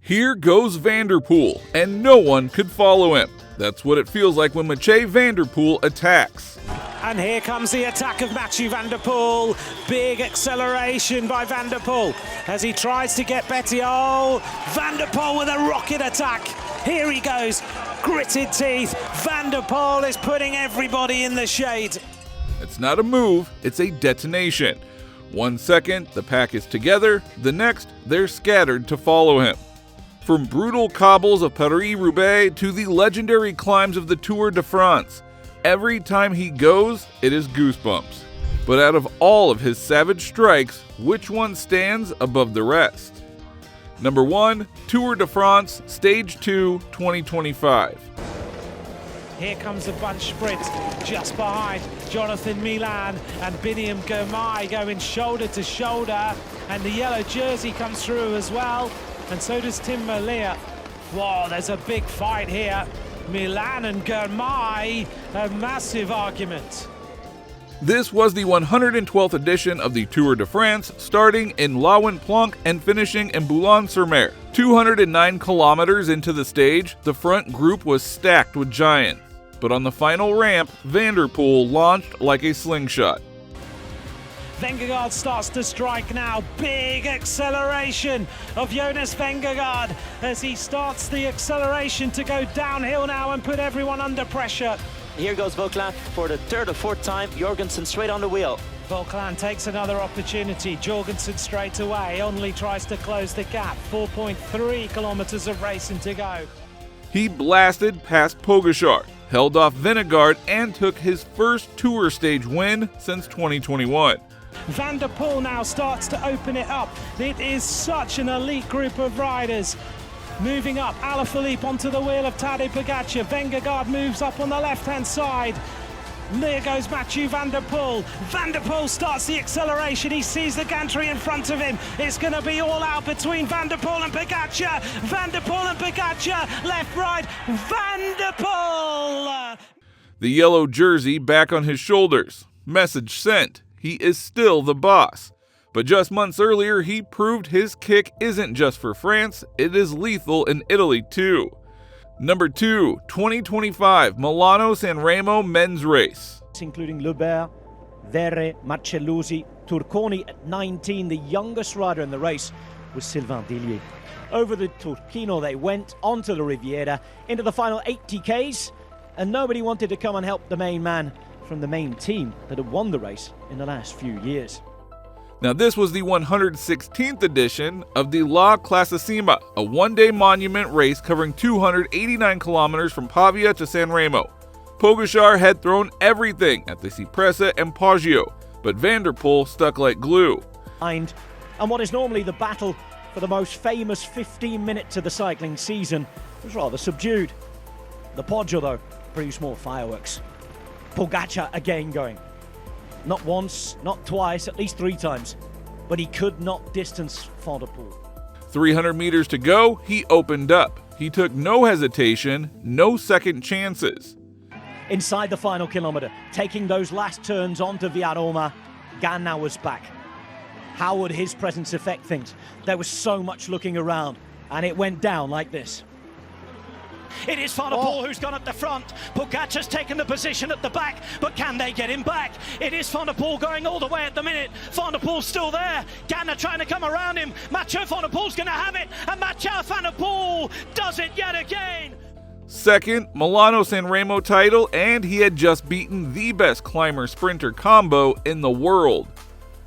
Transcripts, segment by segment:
Here goes Van der Poel, and no one could follow him. That's what it feels like when Mathieu Van der Poel attacks. And here comes the attack of Mathieu Van der Poel. Big acceleration by Van der Poel as he tries to get Betty. Oh, Van der Poel with a rocket attack. Here he goes, gritted teeth. Van der Poel is putting everybody in the shade. It's not a move, it's a detonation. 1 second, the pack is together. The next, they're scattered to follow him. From brutal cobbles of Paris-Roubaix to the legendary climbs of the Tour de France, every time he goes, it is goosebumps. But out of all of his savage strikes, which one stands above the rest? Number 1, Tour de France, Stage 2, 2025. Here comes a bunch sprint just behind Jonathan Milan and Biniam Girmay going shoulder to shoulder, and the yellow jersey comes through as well, and so does Tim Merlier. Whoa, there's a big fight here. Milan and Girmay, a massive argument. This was the 112th edition of the Tour de France, starting in Lauen-Planck and finishing in Boulogne-sur-Mer. 209 kilometers into the stage, the front group was stacked with giants. But on the final ramp, Van der Poel launched like a slingshot. Vingegaard starts to strike now. Big acceleration of Jonas Vingegaard as he starts the acceleration to go downhill now and put everyone under pressure. Here goes Vauclin for the third or fourth time. Jorgensen straight on the wheel. Vauclin takes another opportunity. Jorgensen straight away. Only tries to close the gap. 4.3 kilometers of racing to go. He blasted past Pogačar, held off Vingegaard, and took his first Tour stage win since 2021. Van der Poel now starts to open it up. It is such an elite group of riders. Moving up, Alaphilippe onto the wheel of Tadej Pogačar. Vingegaard moves up on the left-hand side. There goes Mathieu Van der Poel. Van der Poel starts the acceleration. He sees the gantry in front of him. It's going to be all out between Van der Poel and Pogačar. Van der Poel and Pogačar, left, right. Van der Poel! The yellow jersey back on his shoulders. Message sent. He is still the boss. But just months earlier, he proved his kick isn't just for France, it is lethal in Italy too. Number 2, 2025 Milano-San Remo men's race. Including Lubert, Verre, Marcellusi, Turconi at 19. The youngest rider in the race was Sylvain Dillier. Over the Turchino they went, onto the Riviera, into the final 80 Ks, and nobody wanted to come and help the main man from the main team that had won the race in the last few years. Now this was the 116th edition of the La Classissima, a one-day monument race covering 289 kilometers from Pavia to San Remo. Pogačar had thrown everything at the Cipressa and Poggio, but Van der Poel stuck like glue. And what is normally the battle for the most famous 15 minutes of the cycling season was rather subdued. The Poggio, though, produced more fireworks. Pogačar again going. Not once, not twice, at least 3 times. But he could not distance Van der Poel. 300 meters to go, he opened up. He took no hesitation, no second chances. Inside the final kilometre, taking those last turns onto Via Roma, Ganna was back. How would his presence affect things? There was so much looking around, and it went down like this. It is Van der Poel who's gone at the front. Pogačar's taken the position at the back, but can they get him back? It is Van der Poel going all the way at the minute. Van der Poel's still there. Ganna trying to come around him. Mathieu Van der Poel's going to have it, and Mathieu Van der Poel does it yet again. Second, Milano-San Remo title, and he had just beaten the best climber-sprinter combo in the world.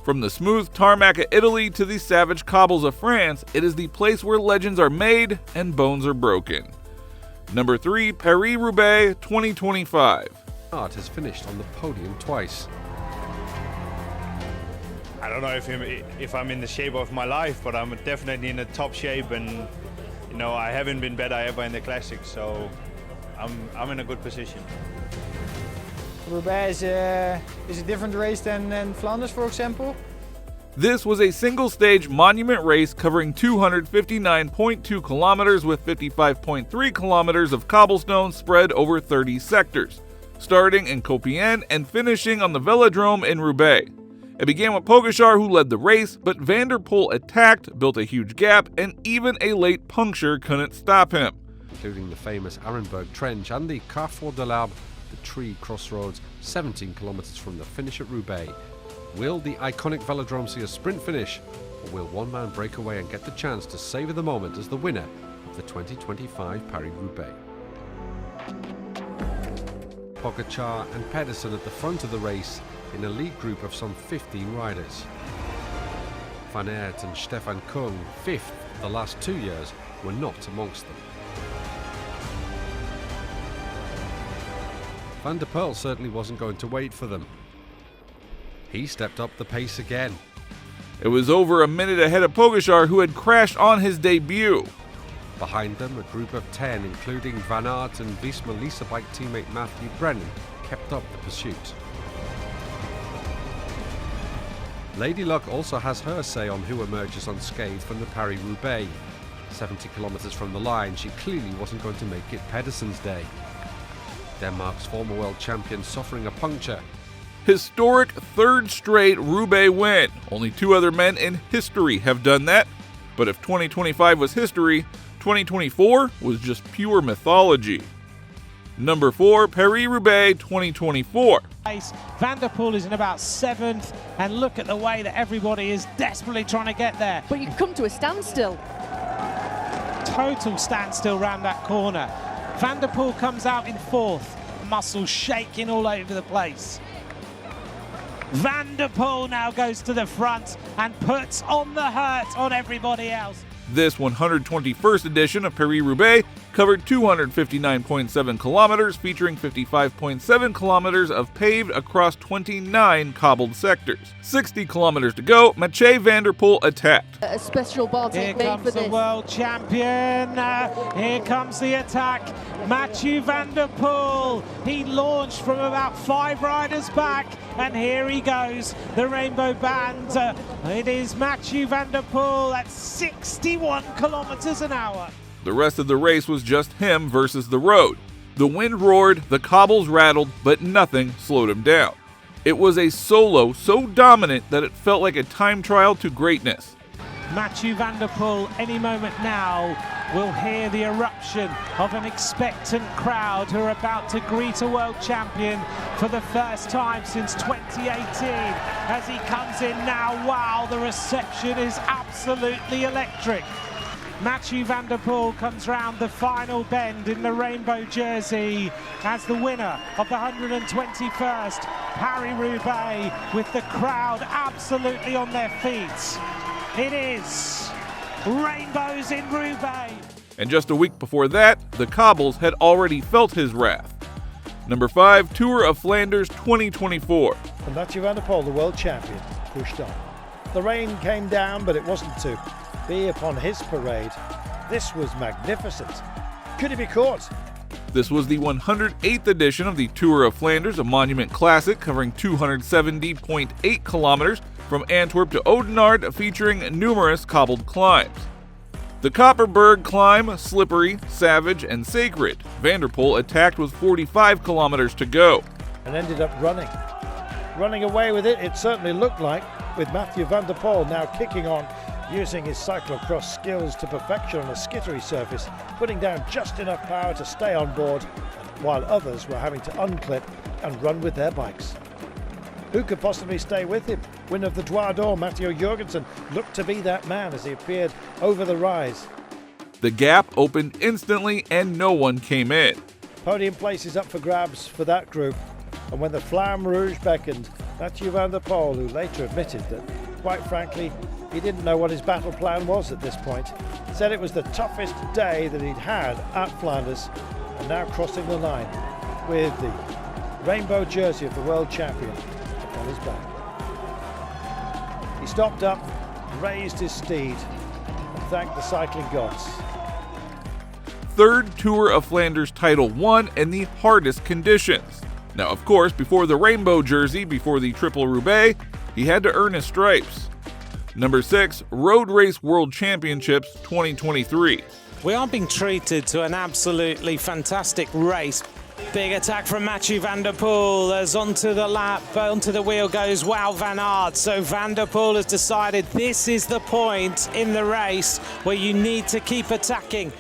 From the smooth tarmac of Italy to the savage cobbles of France, it is the place where legends are made and bones are broken. Number 3, Paris-Roubaix 2025. Art has finished on the podium twice. I don't know if I'm in the shape of my life, but I'm definitely in the top shape, and I haven't been better ever in the classics, so I'm in a good position. Roubaix is a different race than Flanders, for example. This was a single-stage monument race covering 259.2 kilometers with 55.3 kilometers of cobblestone spread over 30 sectors, starting in Compiègne and finishing on the Velodrome in Roubaix. It began with Pogačar, who led the race, but Van der Poel attacked, built a huge gap, and even a late puncture couldn't stop him. Including the famous Arenberg Trench and the Carrefour de l'Arbre, the tree crossroads 17 kilometers from the finish at Roubaix. Will the iconic velodrome see a sprint finish, or will one man break away and get the chance to savour the moment as the winner of the 2025 Paris-Roubaix? Pogačar and Pedersen at the front of the race in a lead group of some 15 riders. Van Aert and Stefan Kung, fifth the last 2 years, were not amongst them. Van der Poel certainly wasn't going to wait for them. He stepped up the pace again. It was over a minute ahead of Pogačar, who had crashed on his debut. Behind them, a group of 10, including Van Aert and Visma Lease Bike teammate Mathieu, kept up the pursuit. Lady Luck also has her say on who emerges unscathed from the Paris-Roubaix. 70 kilometers from the line, she clearly wasn't going to make it Pedersen's day. Denmark's former world champion suffering a puncture. Historic third straight Roubaix win. Only 2 other men in history have done that. But if 2025 was history, 2024 was just pure mythology. Number 4, Paris-Roubaix 2024. Van der Poel is in about 7th, and look at the way that everybody is desperately trying to get there. But you come to a standstill. Total standstill round that corner. Van der Poel comes out in 4th, muscles shaking all over the place. Van der Poel now goes to the front and puts on the hurt on everybody else. This 121st edition of Paris-Roubaix covered 259.7 kilometers, featuring 55.7 kilometers of paved across 29 cobbled sectors. 60 kilometers to go, Mathieu van der Poel attacked. A special Baltic made for this. Here comes the world champion. Here comes the attack. Mathieu van der Poel. He launched from about 5 riders back, and here he goes. The rainbow band. It is Mathieu van der Poel at 61 kilometers an hour. The rest of the race was just him versus the road. The wind roared, the cobbles rattled, but nothing slowed him down. It was a solo so dominant that it felt like a time trial to greatness. Mathieu van der Poel, any moment now, will hear the eruption of an expectant crowd who are about to greet a world champion for the first time since 2018. As he comes in now, wow, the reception is absolutely electric. Mathieu van der Poel comes round the final bend in the rainbow jersey as the winner of the 121st Paris-Roubaix, with the crowd absolutely on their feet. It is rainbows in Roubaix. And just a week before that, the cobbles had already felt his wrath. Number 5, Tour of Flanders 2024. And Mathieu van der Poel, the world champion, pushed on. The rain came down, but it wasn't to be upon his parade. This was magnificent. Could he be caught? This was the 108th edition of the Tour of Flanders, a monument classic covering 270.8 kilometers from Antwerp to Oudenaarde, featuring numerous cobbled climbs. The Kopperberg climb, slippery, savage, and sacred. Van der Poel attacked with 45 kilometers to go. And ended up running away with it, it certainly looked like, with Mathieu van der Poel now kicking on, using his cyclocross skills to perfection on a skittery surface, putting down just enough power to stay on board, while others were having to unclip and run with their bikes. Who could possibly stay with him? Winner of the Droit d'Or, Mathieu Jorgensen, looked to be that man as he appeared over the rise. The gap opened instantly and no one came in. Podium places up for grabs for that group, and when the Flamme Rouge beckoned, Mathieu van der Poel, who later admitted that, quite frankly, he didn't know what his battle plan was at this point, said it was the toughest day that he'd had at Flanders, and now crossing the line with the rainbow jersey of the world champion on his back. He stopped up, raised his steed, and thanked the cycling gods. Third Tour of Flanders title won in the hardest conditions. Now, of course, before the rainbow jersey, before the Triple Roubaix, he had to earn his stripes. Number 6, Road Race World Championships 2023. We are being treated to an absolutely fantastic race. Big attack from Mathieu van der Poel as onto the wheel goes Wout van Aert. So van der Poel has decided this is the point in the race where you need to keep attacking.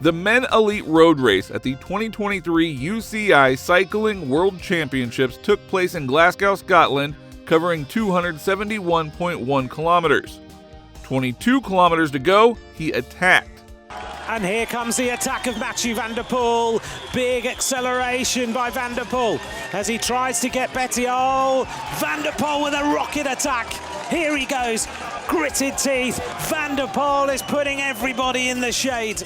The Men Elite Road Race at the 2023 UCI Cycling World Championships took place in Glasgow, Scotland, covering 271.1 kilometers. 22 kilometers to go, he attacked. And here comes the attack of Mathieu van der Poel. Big acceleration by van der Poel as he tries to get Betty. Oh, van der Poel with a rocket attack. Here he goes, gritted teeth. Van der Poel is putting everybody in the shade.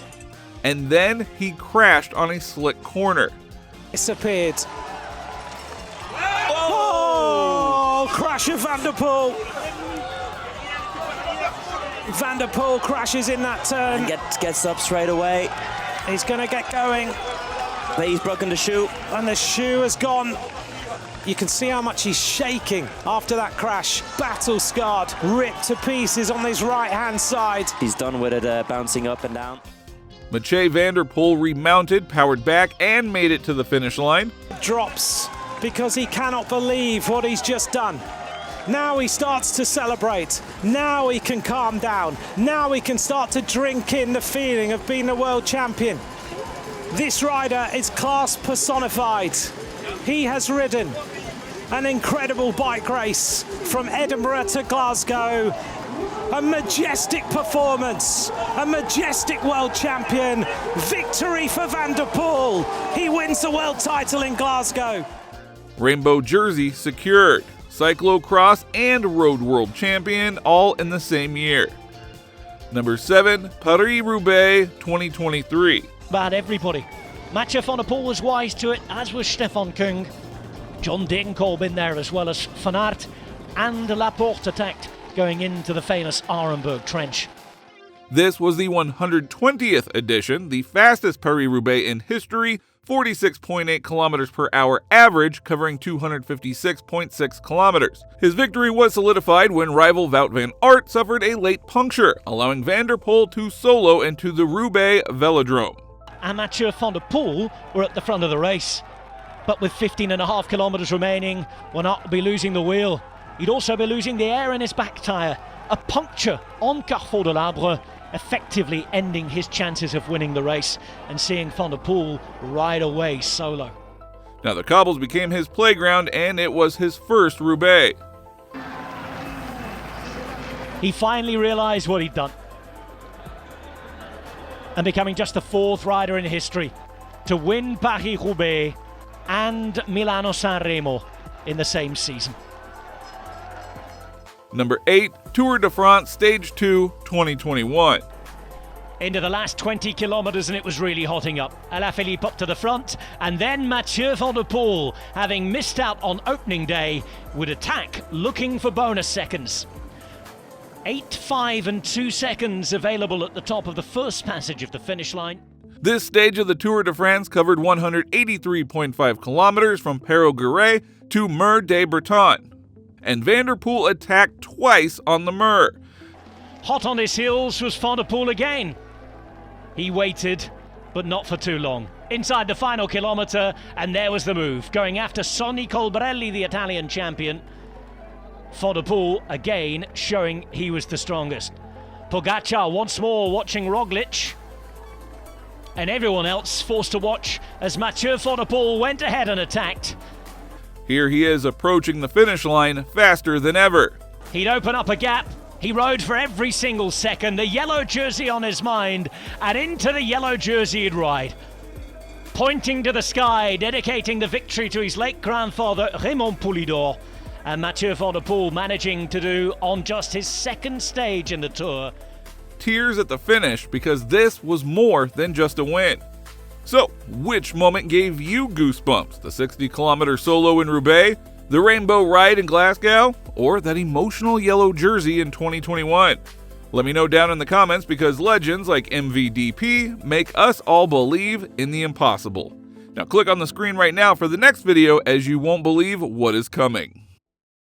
And then he crashed on a slick corner. Disappeared. Oh, crash of van der Poel. Van der Poel crashes in that turn. And gets up straight away. He's going to get going. But he's broken the shoe. And the shoe has gone. You can see how much he's shaking after that crash. Battle scarred, ripped to pieces on his right-hand side. He's done with it, bouncing up and down. Mathieu van der Poel remounted, powered back, and made it to the finish line. Drops because he cannot believe what he's just done. Now he starts to celebrate. Now he can calm down. Now he can start to drink in the feeling of being a world champion. This rider is class personified. He has ridden an incredible bike race from Edinburgh to Glasgow. A majestic performance, a majestic world champion. Victory for van der Poel. He wins the world title in Glasgow. Rainbow jersey secured. Cyclocross and road world champion all in the same year. Number 7, Paris-Roubaix 2023. About everybody. Mathieu van der Poel was wise to it, as was Stefan Kung. John Degenkolb in there, as well as Van Aert and Laporte attacked, going into the famous Arenberg Trench. This was the 120th edition, the fastest Paris-Roubaix in history, 46.8 kilometers per hour average, covering 256.6 kilometers. His victory was solidified when rival Wout van Aert suffered a late puncture, allowing van der Poel to solo into the Roubaix Velodrome. And Mathieu van der Poel were at the front of the race, but with 15.5 kilometers remaining, will not be losing the wheel. He'd also be losing the air in his back tyre. A puncture on Carrefour de l'Arbre, effectively ending his chances of winning the race and seeing Van der Poel ride away solo. Now the cobbles became his playground, and it was his first Roubaix. He finally realised what he'd done, and becoming just the 4th rider in history to win Paris-Roubaix and Milano-San Remo in the same season. Number 8, Tour de France Stage 2 2021. Into the last 20 kilometres and it was really hotting up. Alaphilippe up to the front, and then Mathieu van der Poel, having missed out on opening day, would attack, looking for bonus seconds. 8, 5 and 2 seconds available at the top of the first passage of the finish line. This stage of the Tour de France covered 183.5 kilometers from Perros-Guirec to Mur de Breton. And van der Poel attacked twice on the Mur. Hot on his heels was Van der Poel again. He waited, but not for too long. Inside the final kilometre, and there was the move, going after Sonny Colbrelli, the Italian champion. Van der Poel again showing he was the strongest. Pogacar once more watching Roglic, and everyone else forced to watch as Mathieu van der Poel went ahead and attacked. Here he is approaching the finish line faster than ever. He'd open up a gap. He rode for every single second, the yellow jersey on his mind, and into the yellow jersey he'd ride. Pointing to the sky, dedicating the victory to his late grandfather Raymond Poulidor, and Mathieu van der Poel managing to do on just his 2nd stage in the Tour. Tears at the finish, because this was more than just a win. So, which moment gave you goosebumps? The 60-kilometer solo in Roubaix, the rainbow ride in Glasgow, or that emotional yellow jersey in 2021? Let me know down in the comments, because legends like MVDP make us all believe in the impossible. Now click on the screen right now for the next video, as you won't believe what is coming.